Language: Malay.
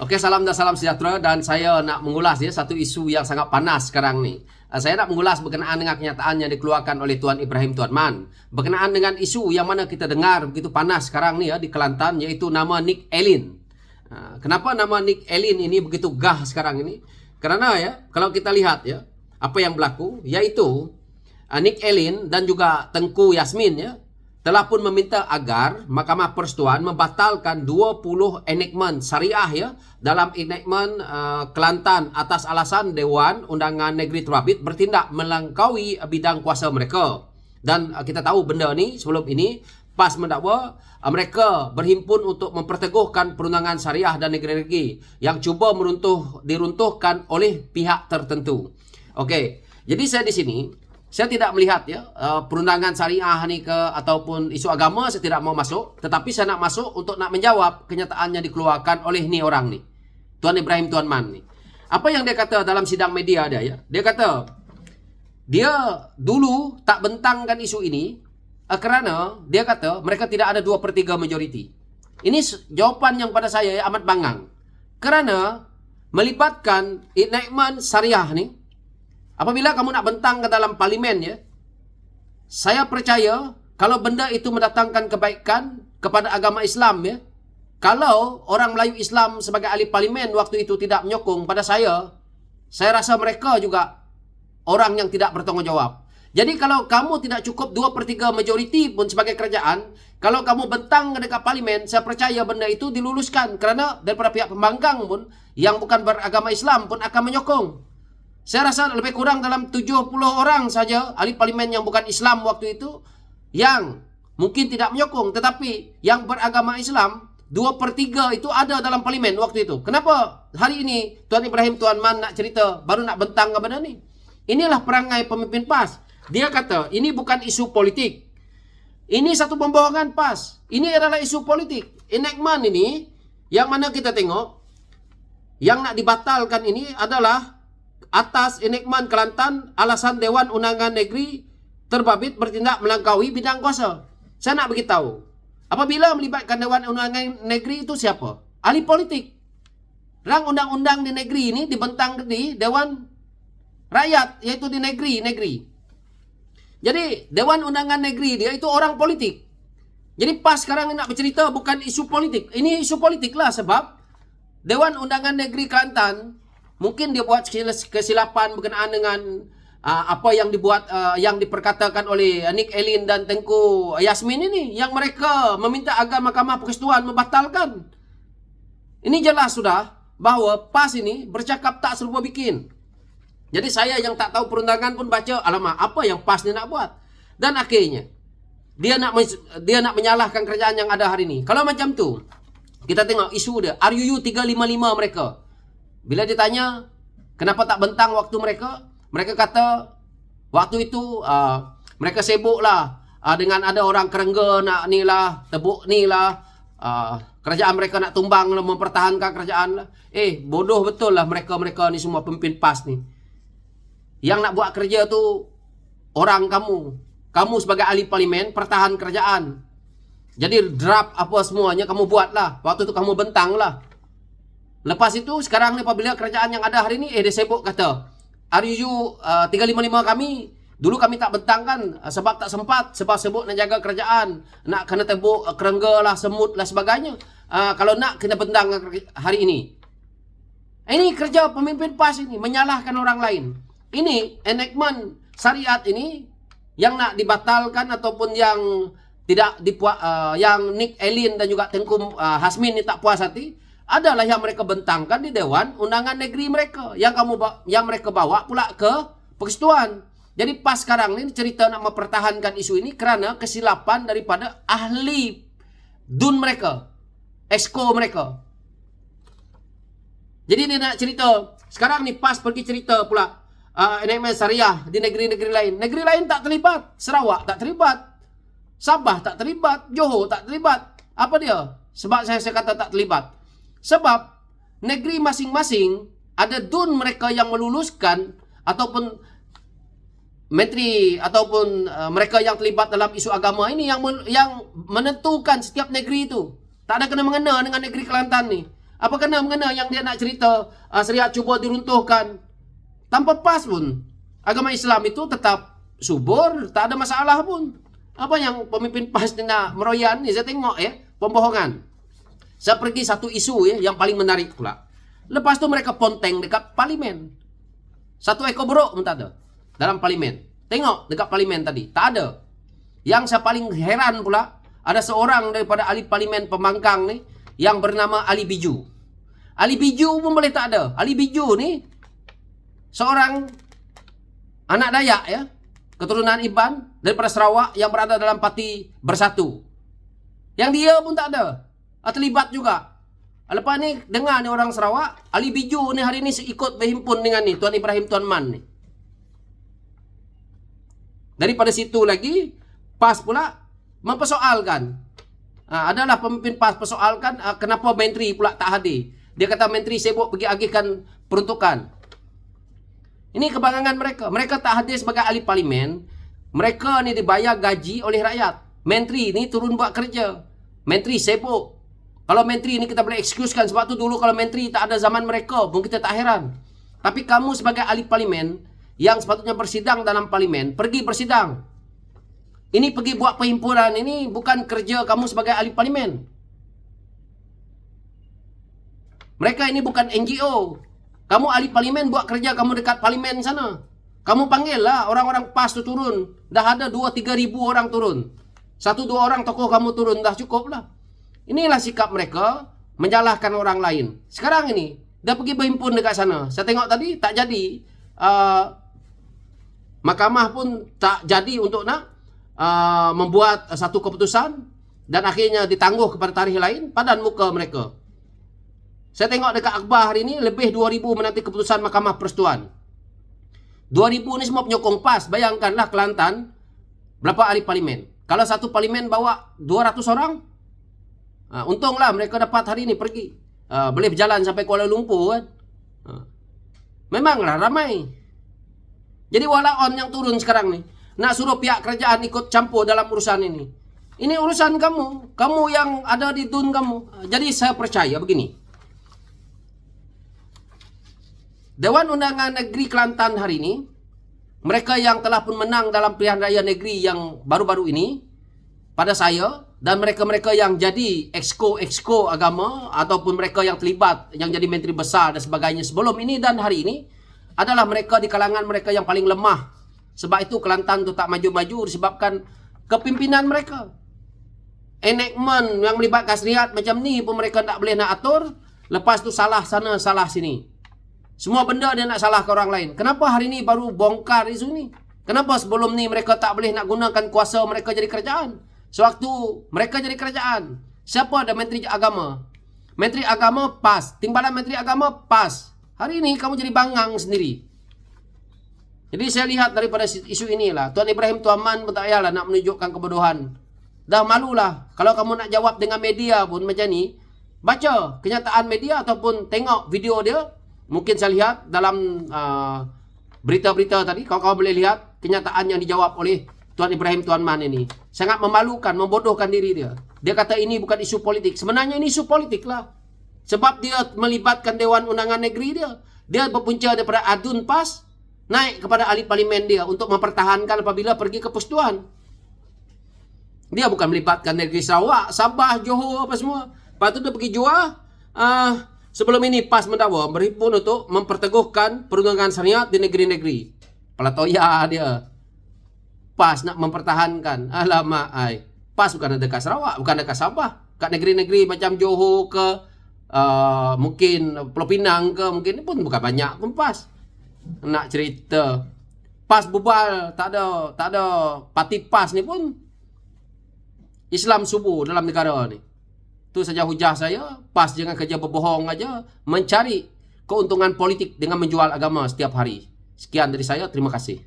Oke, salam dan salam sejahtera, dan saya nak mengulas satu isu yang sangat panas sekarang ni. Saya nak mengulas berkenaan dengan kenyataan yang dikeluarkan oleh Tuan Ibrahim Tuan Man berkenaan dengan isu yang mana kita dengar begitu panas sekarang ni di Kelantan, iaitu nama Nick Allen. Kenapa nama Nick Allen ini begitu gah sekarang ini? Kerana kalau kita lihat apa yang berlaku, iaitu Nick Allen dan juga Tengku Yasmin telah pun meminta agar Mahkamah Persekutuan membatalkan 20 enactment syariah dalam enactment Kelantan atas alasan Dewan Undangan Negeri Terbabit bertindak melampaui bidang kuasa mereka. Dan kita tahu benda ni sebelum ini PAS mendakwa mereka berhimpun untuk memperteguhkan perundangan syariah dan negeri-negeri yang cuba diruntuhkan oleh pihak tertentu. Okey, jadi saya di sini saya tidak melihat perundangan syariah ni ataupun isu agama, saya tidak mau masuk. Tetapi saya nak masuk untuk nak menjawab kenyataan yang dikeluarkan oleh ni orang ni, Tuan Ibrahim Tuan Man ni. Apa yang dia kata dalam sidang media dia Dia kata dia dulu tak bentangkan isu ini kerana dia kata mereka tidak ada 2/3 majoriti. Ini jawapan yang pada saya amat bangang. Kerana melibatkan enactment syariah ni, apabila kamu nak bentang ke dalam parlimen saya percaya kalau benda itu mendatangkan kebaikan kepada agama Islam kalau orang Melayu Islam sebagai ahli parlimen waktu itu tidak menyokong pada saya rasa mereka juga orang yang tidak bertanggungjawab. Jadi kalau kamu tidak cukup 2/3 majoriti pun sebagai kerajaan, kalau kamu bentang dekat parlimen, saya percaya benda itu diluluskan, kerana daripada pihak pembangkang pun yang bukan beragama Islam pun akan menyokong. Saya rasa lebih kurang dalam 70 orang saja ahli parlimen yang bukan Islam waktu itu yang mungkin tidak menyokong, tetapi yang beragama Islam 2/3 itu ada dalam parlimen waktu itu. Kenapa hari ini Tuan Ibrahim Tuan Man nak cerita baru nak bentang ke benda ni? Inilah perangai pemimpin PAS. Dia kata ini bukan isu politik. Ini satu pembohongan PAS. Ini adalah isu politik. Enactment ini yang mana kita tengok yang nak dibatalkan ini adalah atas enactment Kelantan alasan Dewan Undangan Negeri Terbabit bertindak melampaui bidang kuasa. Saya nak beritahu, apabila melibatkan Dewan Undangan Negeri itu siapa? Ahli politik. Rang undang-undang di negeri ini dibentang di Dewan Rakyat, iaitu di negeri. Jadi Dewan Undangan Negeri dia itu orang politik. Jadi PAS sekarang nak bercerita bukan isu politik. Ini isu politik lah, sebab Dewan Undangan Negeri Kelantan mungkin dia buat kesilapan berkenaan dengan apa yang dibuat yang diperkatakan oleh Nick Allen dan Tengku Yasmin ini, yang mereka meminta agar Mahkamah Persekutuan membatalkan. Ini jelas sudah bahawa PAS ini bercakap tak serupa bikin. Jadi saya yang tak tahu perundangan pun baca, alamak, apa yang PAS ni nak buat? Dan akhirnya dia nak menyalahkan kerajaan yang ada hari ini. Kalau macam tu, kita tengok isu dia RUU 355 mereka. Bila ditanya kenapa tak bentang waktu mereka kata waktu itu mereka sibuk lah dengan ada orang kerengga nak ni lah, tebuk ni lah, kerajaan mereka nak tumbang lah, mempertahankan kerajaan lah. Bodoh betul lah mereka ni semua pemimpin PAS ni. Yang nak buat kerja tu orang kamu sebagai ahli parlimen pertahan kerajaan. Jadi draft apa semuanya kamu buat lah, waktu tu kamu bentang lah. Lepas itu sekarang ni apabila kerajaan yang ada hari ni dia sibuk kata RUU 355 kami dulu kami tak bentangkan sebab tak sempat, sebab sibuk nak jaga kerajaan, nak kena tebuk kerengga lah, semut lah sebagainya. Kalau nak kena bentang hari ini. Ini kerja pemimpin PAS ini, menyalahkan orang lain. Ini enactment syariat ini yang nak dibatalkan ataupun yang tidak yang Nick Allen dan juga Tengku Yasmin ni tak puas hati adalah yang mereka bentangkan di Dewan Undangan Negeri mereka, yang mereka bawa pula ke Persekutuan. Jadi PAS sekarang ni cerita nak mempertahankan isu ini kerana kesilapan daripada ahli DUN mereka, exco mereka. Jadi dia nak cerita sekarang ni PAS pergi cerita pula enactment syariah di negeri-negeri lain. Negeri lain tak terlibat. Sarawak tak terlibat, Sabah tak terlibat, Johor tak terlibat. Apa dia? Sebab saya kata tak terlibat, sebab negeri masing-masing ada DUN mereka yang meluluskan, ataupun menteri ataupun mereka yang terlibat dalam isu agama ini yang menentukan setiap negeri itu. Tak ada kena mengena dengan negeri Kelantan ni. Apa kena-mengena yang dia nak cerita syariat cuba diruntuhkan? Tanpa PAS pun agama Islam itu tetap subur, tak ada masalah pun. Apa yang pemimpin PAS nak meroyan ni, saya tengok ya, pembohongan. Saya pergi satu isu ya yang paling menarik pula. Lepas tu mereka ponteng dekat parlimen. Satu ekor beruk pun tak ada dalam parlimen. Tengok dekat parlimen tadi, tak ada. Yang saya paling heran pula, ada seorang daripada ahli parlimen Pembangkang ni yang bernama Ali Biju. Ali Biju pun boleh tak ada. Ali Biju ni seorang anak Dayak ya, keturunan Iban daripada Sarawak yang berada dalam parti Bersatu. Yang dia pun tak ada. Terlibat juga. Lepas ni dengar ni orang Sarawak, Ali Biju ni hari ni ikut berhimpun dengan ni Tuan Ibrahim Tuan Man ni. Daripada situ lagi PAS pula mempersoalkan. Adalah pemimpin PAS persoalkan kenapa menteri pula tak hadir. Dia kata menteri sibuk pergi agihkan peruntukan. Ini kebanggangan mereka. Mereka tak hadir sebagai ahli parlimen. Mereka ni dibayar gaji oleh rakyat. Menteri ni turun buat kerja. Menteri sibuk. Kalau menteri ni kita boleh excuskan. Sebab tu dulu kalau menteri tak ada zaman mereka pun kita tak heran. Tapi kamu sebagai ahli parlimen yang sepatutnya bersidang dalam parlimen, pergi bersidang. Ini pergi buat perhimpunan ini bukan kerja kamu sebagai ahli parlimen. Mereka ini bukan NGO. Kamu ahli parlimen buat kerja kamu dekat parlimen sana. Kamu panggil lah orang-orang PAS tu turun. Dah ada 2-3 ribu orang turun. 1-2 orang tokoh kamu turun dah cukup lah. Inilah sikap mereka menyalahkan orang lain. Sekarang ini dah pergi berhimpun dekat sana. Saya tengok tadi tak jadi. Mahkamah pun tak jadi untuk nak membuat satu keputusan. Dan akhirnya ditangguh kepada tarikh lain. Padan muka mereka. Saya tengok dekat akhbar hari ni lebih 2,000 menanti keputusan Mahkamah Persekutuan. 2,000 ni semua penyokong PAS. Bayangkanlah Kelantan berapa ahli parlimen. Kalau satu parlimen bawa 200 orang, untunglah mereka dapat hari ni pergi. Boleh berjalan sampai Kuala Lumpur kan. Memanglah ramai. Jadi walaupun yang turun sekarang ni nak suruh pihak kerajaan ikut campur dalam urusan ini. Ini urusan kamu. Kamu yang ada di DUN kamu. Jadi saya percaya begini. Dewan Undangan Negeri Kelantan hari ini, mereka yang telah pun menang dalam pilihan raya negeri yang baru-baru ini, pada saya, dan mereka-mereka yang jadi exco agama, ataupun mereka yang terlibat, yang jadi menteri besar dan sebagainya sebelum ini dan hari ini, adalah mereka di kalangan mereka yang paling lemah. Sebab itu Kelantan tu tak maju-maju disebabkan kepimpinan mereka. Enactment yang melibatkan syariat macam ni pun mereka tak boleh nak atur. Lepas tu salah sana, salah sini. Semua benda dia nak salahkan orang lain. Kenapa hari ni baru bongkar isu ni? Kenapa sebelum ni mereka tak boleh nak gunakan kuasa mereka jadi kerajaan? Sewaktu mereka jadi kerajaan, siapa ada menteri agama? Menteri agama PAS. Timbalan menteri agama PAS. Hari ni kamu jadi bangang sendiri. Jadi saya lihat daripada isu inilah, Tuan Ibrahim Tuan Man pun tak payahlah nak menunjukkan kebodohan. Dah malulah. Kalau kamu nak jawab dengan media pun macam ni, baca kenyataan media ataupun tengok video dia. Mungkin saya lihat dalam berita-berita tadi, kawan-kawan boleh lihat kenyataan yang dijawab oleh Tuan Ibrahim Tuan Man ini. Sangat memalukan, membodohkan diri dia. Dia kata ini bukan isu politik. Sebenarnya ini isu politik lah. Sebab dia melibatkan Dewan Undangan Negeri dia. Dia berpunca daripada adun PAS, naik kepada ahli parlimen dia untuk mempertahankan apabila pergi ke persekutuan. Dia bukan melibatkan negeri Sarawak, Sabah, Johor apa semua. Lepas tu dia pergi jual. Sebelum ini PAS mendakwa berhimpun untuk memperteguhkan perundangan syariat di negeri-negeri. Pelatoya dia. PAS nak mempertahankan. Alamak ai. PAS bukan dekat Sarawak, bukan dekat Sabah. Kat negeri-negeri macam Johor ke, mungkin Pulau Pinang ke, mungkin pun bukan banyak pun PAS. Nak cerita PAS bubal, tak ada parti PAS ni pun Islam subur dalam negara ni. Itu saja hujah saya. PAS jangan kerja berbohong aja, mencari keuntungan politik dengan menjual agama setiap hari. Sekian dari saya, terima kasih.